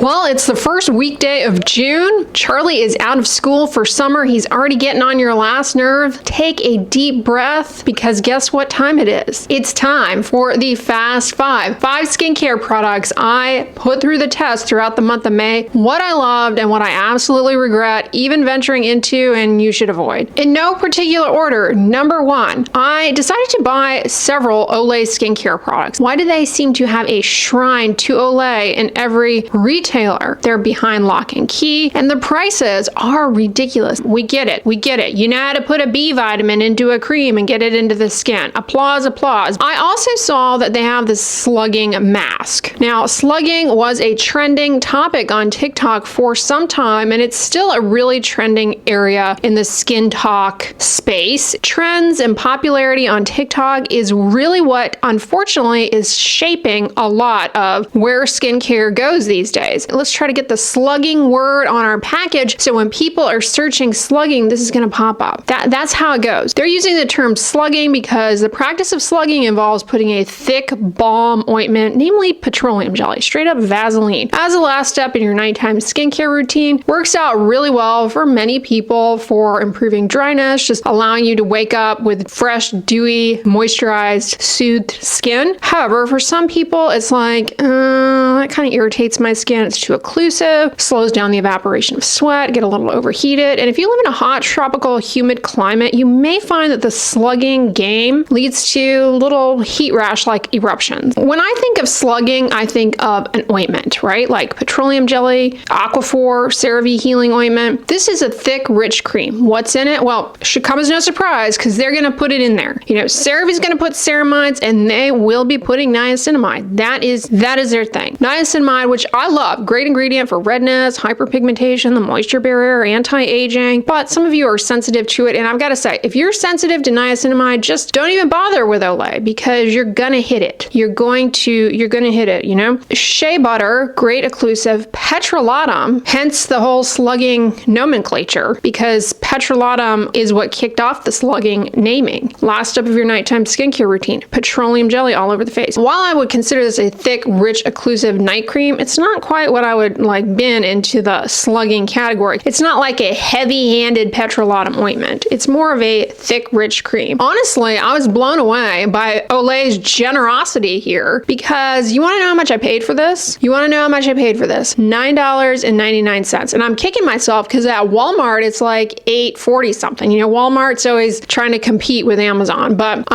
Well, it's the first weekday of June. Charlie is out of school for summer. He's already getting on your last nerve. Take a deep breath, because guess what time it is? It's time for the Fast 5. 5 skincare products I put through the test throughout the month of May. What I loved and what I absolutely regret even venturing into and you should avoid. In no particular order, number 1, I decided to buy several Olay skincare products. Why do they seem to have a shrine to Olay in every retailer? They're behind lock and key, and the prices are ridiculous. We get it. We get it. You know how to put a B vitamin into a cream and get it into the skin. Applause, applause. I also saw that they have this slugging mask. Now, slugging was a trending topic on TikTok for some time, and it's still a really trending area in the skin talk space. Trends and popularity on TikTok is really what, unfortunately, is shaping a lot of where skincare goes these days. Let's try to get the slugging word on our package, so when people are searching slugging, this is going to pop up. That's how it goes. They're using the term slugging because the practice of slugging involves putting a thick balm ointment, namely petroleum jelly, straight up Vaseline, as a last step in your nighttime skincare routine. Works out really well for many people for improving dryness, just allowing you to wake up with fresh, dewy, moisturized, soothed skin. However, for some people, it's like, that kind of irritates my skin. It's too occlusive, slows down the evaporation of sweat, get a little overheated. And if you live in a hot, tropical, humid climate, you may find that the slugging game leads to little heat rash-like eruptions. When I think of slugging, I think of an ointment, right? Like petroleum jelly, Aquaphor, CeraVe healing ointment. This is a thick, rich cream. What's in it? Well, should come as no surprise because they're going to put it in there. You know, CeraVe's going to put ceramides, and they will be putting niacinamide. That is their thing. Niacinamide, which I love, great ingredient for redness, hyperpigmentation, the moisture barrier, anti-aging, but some of you are sensitive to it, and I've got to say, if you're sensitive to niacinamide, just don't even bother with Olay because you're gonna hit it. You're gonna hit it, you know? Shea butter, great occlusive. Petrolatum, hence the whole slugging nomenclature, because petrolatum is what kicked off the slugging naming. Last step of your nighttime skincare routine, petroleum jelly all over the face. While I would consider this a thick, rich, occlusive night cream, it's not quite what I would like bin into the slugging category. It's not like a heavy-handed petrolatum ointment. It's more of a thick, rich cream. Honestly, I was blown away by Olay's generosity here, because you want to know how much I paid for this? You want to know how much I paid for this? $9.99. And I'm kicking myself because at Walmart, it's like $8.40 something. You know, Walmart's always trying to compete with Amazon. But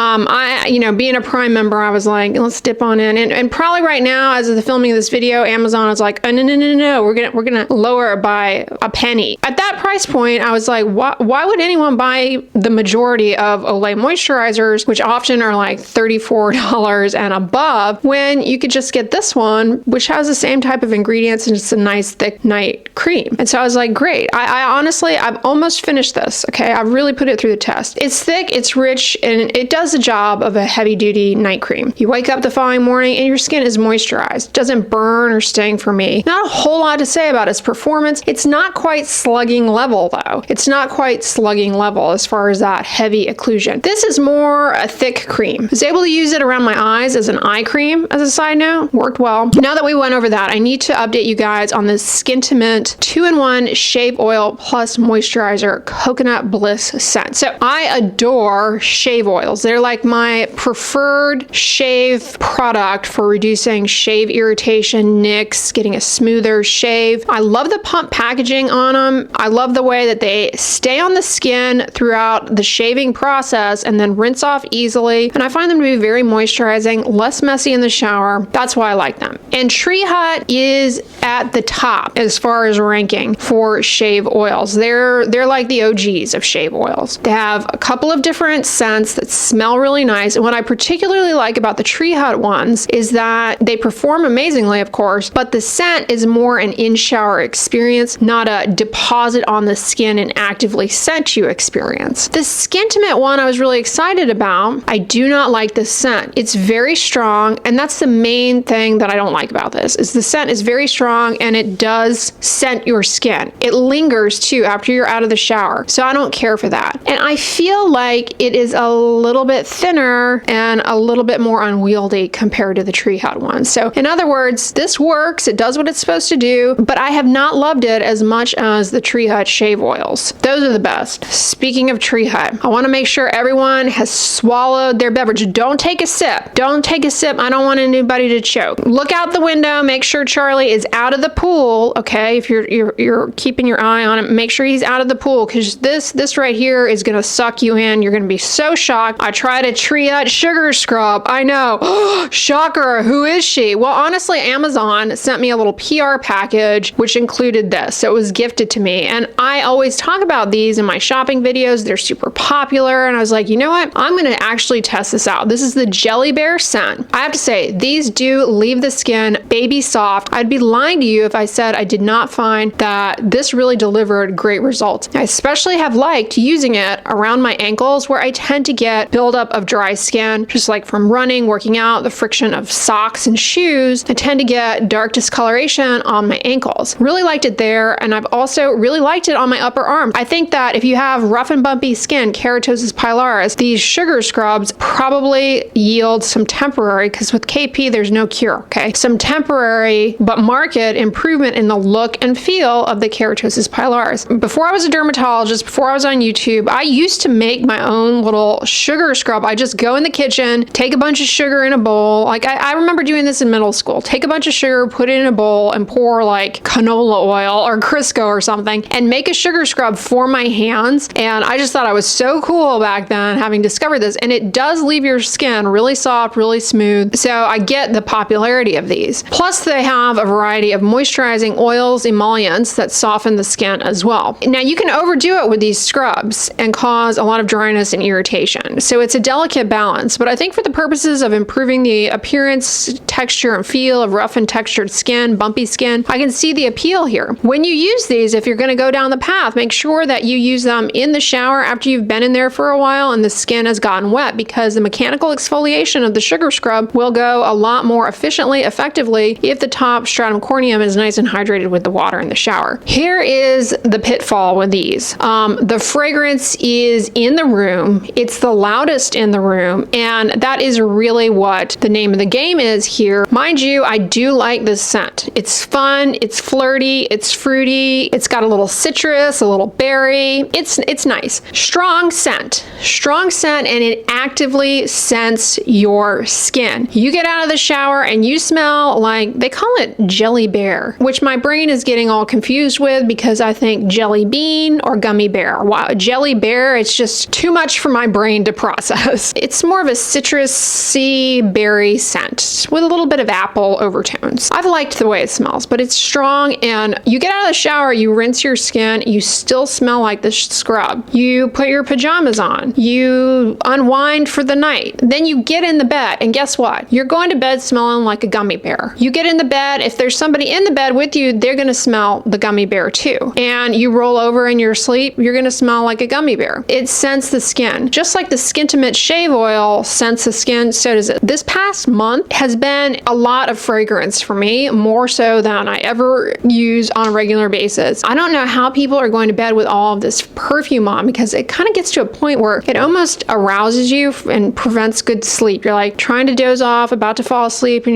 being a Prime member, I was like, let's dip on in. And probably right now, as of the filming of this video, Amazon is like, oh, no, we're gonna lower it by a penny. At that price point, I was like, why would anyone buy the majority of Olay moisturizers, which often are like $34 and above, when you could just get this one, which has the same type of ingredients and it's a nice thick night cream. And so I was like, great. I honestly, I've almost finished this. Okay, I've really put it through the test. It's thick, it's rich, and it does the job of a heavy duty night cream. You wake up the following morning and your skin is moisturized. It doesn't burn or sting for me. Not a whole lot to say about its performance. It's not quite slugging level though. It's not quite slugging level as far as that heavy occlusion. This is more a thick cream. I was able to use it around my eyes as an eye cream, as a side note. Worked well. Now that we went over that, I need to update you guys on this Skintimate 2-in-1 Shave Oil plus Moisturizer Coconut Bliss scent. So I adore shave oils. They're like my preferred shave product for reducing shave irritation, nicks, getting a smoother shave. I love the pump packaging on them. I love the way that they stay on the skin throughout the shaving process and then rinse off easily. And I find them to be very moisturizing, less messy in the shower. That's why I like them. And Tree Hut is at the top as far as ranking for shave oils. They're like the OGs of shave oils. They have a couple of different scents that smell really nice. And what I particularly like about the Tree Hut ones is that they perform amazingly, of course, but the scent is more an in-shower experience, not a deposit on the skin and actively scent you experience. The Skintimate one I was really excited about. I do not like the scent. It's very strong, and that's the main thing that I don't like about this, is the scent is very strong. strong, and it does scent your skin. It lingers too after you're out of the shower. So I don't care for that. And I feel like it is a little bit thinner and a little bit more unwieldy compared to the Tree Hut one. So in other words, this works. It does what it's supposed to do, but I have not loved it as much as the Tree Hut shave oils. Those are the best. Speaking of Tree Hut, I want to make sure everyone has swallowed their beverage. Don't take a sip. Don't take a sip. I don't want anybody to choke. Look out the window. Make sure Charlie is out of the pool. Okay, if you're keeping your eye on him, make sure he's out of the pool, because this right here is gonna suck you in. You're gonna be so shocked. I tried a Tree Hut sugar scrub. I know. Shocker. Who is she? Well, honestly, Amazon sent me a little PR package which included this. So it was gifted to me, and I always talk about these in my shopping videos. They're super popular, and I was like, you know what? I'm gonna actually test this out. This is the Jelly Bear scent. I have to say, these do leave the skin baby soft. I'd be lying to you if I said I did not find that this really delivered great results. I especially have liked using it around my ankles, where I tend to get buildup of dry skin, just like from running, working out, the friction of socks and shoes. I tend to get dark discoloration on my ankles. Really liked it there, and I've also really liked it on my upper arm. I think that if you have rough and bumpy skin, keratosis pilaris, these sugar scrubs probably yield some temporary, because with KP there's no cure, okay? Some temporary but marked improvement in the look and feel of the keratosis pilaris. Before I was a dermatologist, before I was on YouTube, I used to make my own little sugar scrub. I just go in the kitchen, take a bunch of sugar in a bowl. Like I remember doing this in middle school. Take a bunch of sugar, put it in a bowl, and pour like canola oil or Crisco or something, and make a sugar scrub for my hands. And I just thought I was so cool back then, having discovered this. And it does leave your skin really soft, really smooth. So I get the popularity of these. Plus, they have a variety of moisturizing oils, emollients that soften the skin as well. Now, you can overdo it with these scrubs and cause a lot of dryness and irritation. So it's a delicate balance. But I think for the purposes of improving the appearance, texture, and feel of rough and textured skin, bumpy skin, I can see the appeal here. When you use these, if you're going to go down the path, make sure that you use them in the shower after you've been in there for a while and the skin has gotten wet, because the mechanical exfoliation of the sugar scrub will go a lot more efficiently, effectively, if the top stratum corneum is nice and hydrated with the water in the shower. Here is the pitfall with these. The fragrance is in the room. It's the loudest in the room, and that is really what the name of the game is here. Mind you, I do like this scent. It's fun, it's flirty, it's fruity, it's got a little citrus, a little berry. It's nice. Strong scent, and it actively scents your skin. You get out of the shower and you smell like, they call it Jelly Bear, which my brain is getting all confused with, because I think jelly bean or gummy bear. Wow, Jelly Bear, it's just too much for my brain to process. It's more of a citrusy berry scent with a little bit of apple overtones. I've liked the way it smells, but it's strong, and you get out of the shower, you rinse your skin, you still smell like the scrub. You put your pajamas on, you unwind for the night, then you get in the bed, and guess what? You're going to bed smelling like a gummy bear. You get in the bed, if there's somebody in the bed with you, they're gonna smell the gummy bear too. And you roll over in your sleep, you're gonna smell like a gummy bear. It scents the skin. Just like the Skintimate Shave Oil scents the skin, so does it. This past month has been a lot of fragrance for me, more so than I ever use on a regular basis. I don't know how people are going to bed with all of this perfume on, because it kind of gets to a point where it almost arouses you and prevents good sleep. You're like trying to doze off, about to fall asleep, and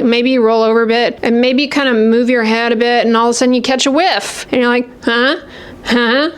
maybe you roll over a bit, and maybe you kind of move your head a bit, and all of a sudden you catch a whiff, and you're like, huh?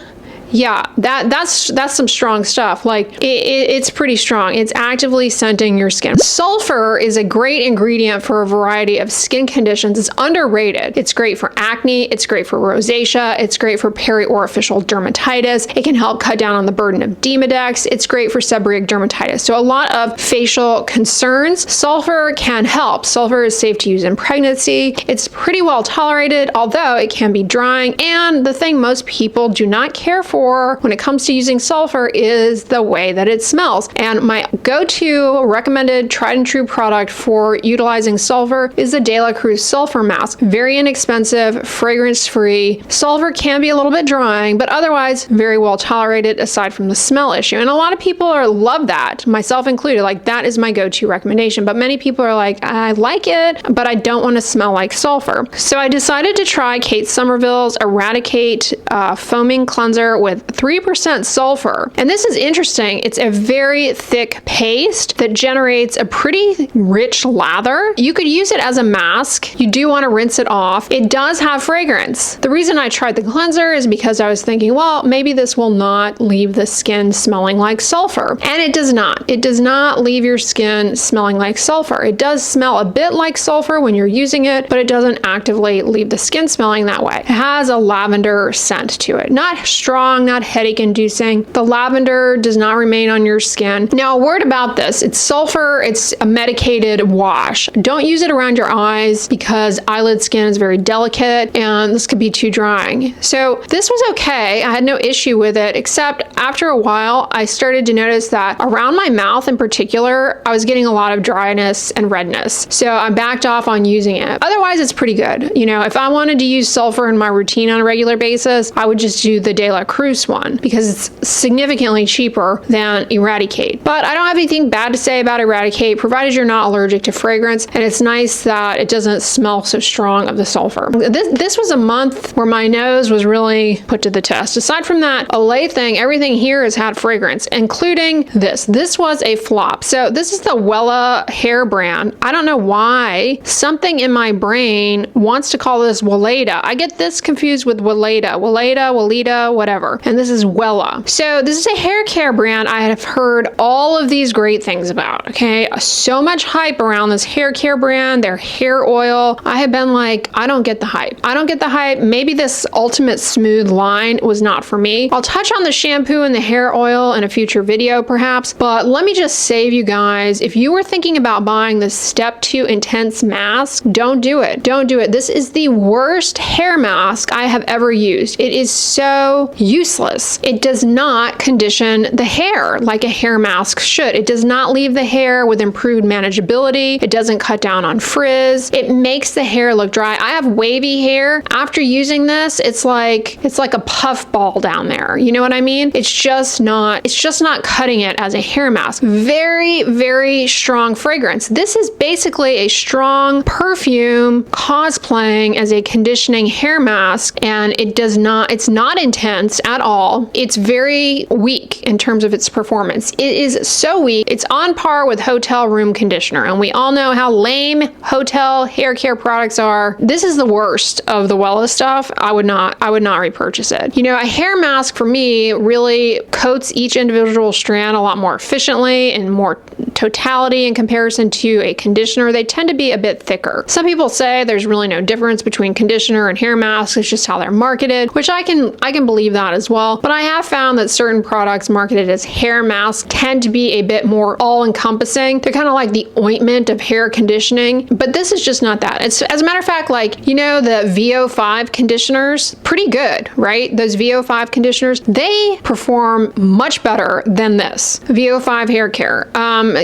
Yeah, that's some strong stuff. Like it's pretty strong. It's actively scenting your skin. Sulfur is a great ingredient for a variety of skin conditions. It's underrated. It's great for acne. It's great for rosacea. It's great for periorificial dermatitis. It can help cut down on the burden of Demodex. It's great for seborrheic dermatitis. So a lot of facial concerns, sulfur can help. Sulfur is safe to use in pregnancy. It's pretty well tolerated, although it can be drying. And the thing most people do not care for for when it comes to using sulfur is the way that it smells. And my go-to recommended tried and true product for utilizing sulfur is the De La Cruz Sulfur Mask. Very inexpensive, fragrance-free. Sulfur can be a little bit drying, but otherwise very well tolerated aside from the smell issue. And a lot of people love that, myself included. Like, that is my go-to recommendation. But many people are like, I like it, but I don't want to smell like sulfur. So I decided to try Kate Somerville's Eradicate Foaming Cleanser with 3% sulfur. And this is interesting. It's a very thick paste that generates a pretty rich lather. You could use it as a mask. You do want to rinse it off. It does have fragrance. The reason I tried the cleanser is because I was thinking, well, maybe this will not leave the skin smelling like sulfur. And it does not. It does not leave your skin smelling like sulfur. It does smell a bit like sulfur when you're using it, but it doesn't actively leave the skin smelling that way. It has a lavender scent to it. Not strong, not headache inducing. The lavender does not remain on your skin. Now, a word about this. It's sulfur. It's a medicated wash. Don't use it around your eyes because eyelid skin is very delicate and this could be too drying. So this was okay. I had no issue with it, except after a while, I started to notice that around my mouth in particular, I was getting a lot of dryness and redness. So I backed off on using it. Otherwise, it's pretty good. You know, if I wanted to use sulfur in my routine on a regular basis, I would just do the De La Cruz one because it's significantly cheaper than Eradicate. But I don't have anything bad to say about Eradicate, provided you're not allergic to fragrance. And it's nice that it doesn't smell so strong of the sulfur. This was a month where my nose was really put to the test. Aside from that Olay thing, everything here has had fragrance, including this. This was a flop. So this is the Wella hair brand. I don't know why something in my brain wants to call this Welleda. I get this confused with Welleda, whatever. And this is Wella. So this is a hair care brand I have heard all of these great things about, okay? So much hype around this hair care brand, their hair oil. I have been like, I don't get the hype. I don't get the hype. Maybe this Ultimate Smooth line was not for me. I'll touch on the shampoo and the hair oil in a future video perhaps, but let me just save you guys. If you were thinking about buying the Step 2 Intense Mask, don't do it. Don't do it. This is the worst hair mask I have ever used. It is so useless. It does not condition the hair like a hair mask should. It does not leave the hair with improved manageability. It doesn't cut down on frizz. It makes the hair look dry. I have wavy hair. After using this, it's like a puff ball down there. You know what I mean? It's just not cutting it as a hair mask. Very, very strong fragrance. This is basically a strong perfume cosplaying as a conditioning hair mask, and it's not intense at all. It's very weak in terms of its performance. It is so weak. It's on par with hotel room conditioner, and we all know how lame hotel hair care products are. This is the worst of the Wella stuff. I would not repurchase it. You know, a hair mask for me really coats each individual strand a lot more efficiently and more totality in comparison to a conditioner. They tend to be a bit thicker. Some people say there's really no difference between conditioner and hair masks. It's just how they're marketed, which I can believe that as well. But I have found that certain products marketed as hair masks tend to be a bit more all-encompassing. They're kind of like the ointment of hair conditioning, but this is just not that. It's, as a matter of fact, like, you know, the VO5 conditioners, pretty good, right? Those VO5 conditioners, they perform much better than this VO5 hair care.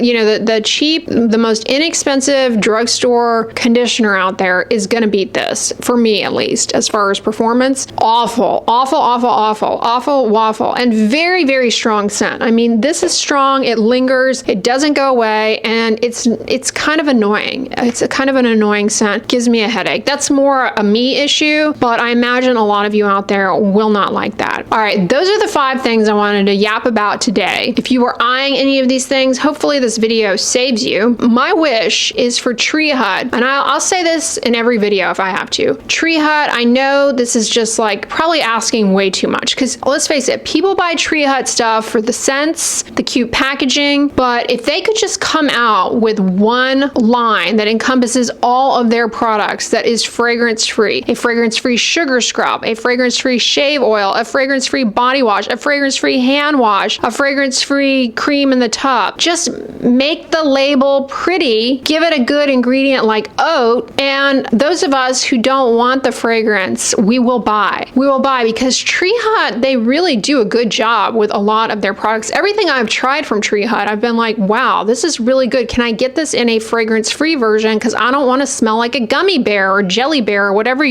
You know, the cheap, the most inexpensive drugstore conditioner out there is going to beat this, for me at least, as far as performance. Awful, waffle, and very, very strong scent. I mean, this is strong, it lingers, it doesn't go away, and it's kind of annoying. It's a kind of an annoying scent, gives me a headache. That's more a me issue, but I imagine a lot of you out there will not like that. All right, those are the 5 things I wanted to yap about today. If you were eyeing any of these things, hopefully this video saves you. My wish is for Tree Hut, and I'll say this in every video if I have to. Tree Hut, I know this is just like probably asking way too much, because let's face it, people buy Tree Hut stuff for the scents, the cute packaging, but if they could just come out with one line that encompasses all of their products that is fragrance-free, a fragrance-free sugar scrub, a fragrance-free shave oil, a fragrance-free body wash, a fragrance-free hand wash, a fragrance-free cream in the tub, just make the label pretty, give it a good ingredient like oat, and those of us who don't want the fragrance, we will buy. We will buy because Tree Hut, they really do a good job with a lot of their products. Everything I've tried from Tree Hut, I've been like, wow, this is really good. Can I get this in a fragrance-free version? Because I don't want to smell like a gummy bear or jelly bear or whatever,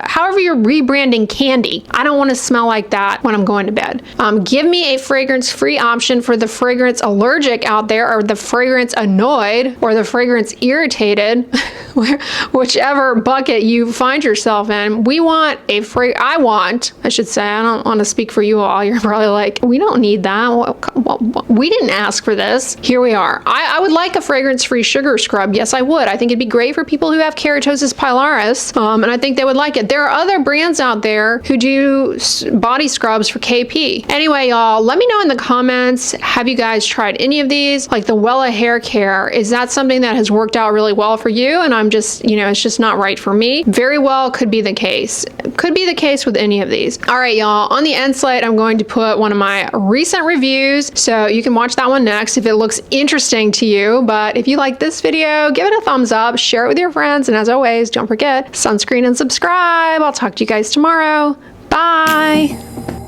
however you're rebranding candy. I don't want to smell like that when I'm going to bed. Give me a fragrance-free option for the fragrance allergic out there, or the fragrance annoyed, or the fragrance irritated, whichever bucket you find yourself in. We want a I should say, I don't want to speak for you all. You're probably like, we don't need that. Well, we didn't ask for this. Here we are. I would like a fragrance-free sugar scrub. Yes, I would. I think it'd be great for people who have keratosis pilaris, and I think they would like it. There are other brands out there who do body scrubs for KP. Anyway, y'all, let me know in the comments, have you guys tried any of these? Like the Wella hair care, is that something that has worked out really well for you? And I'm just, it's just not right for me. Very well could be the case. Could be the case with any of these. All right, y'all, on the end slate, I'm going to put one of my recent reviews, so you can watch that one next if it looks interesting to you. But if you like this video, give it a thumbs up, share it with your friends, and as always, don't forget, sunscreen and subscribe. I'll talk to you guys tomorrow. Bye.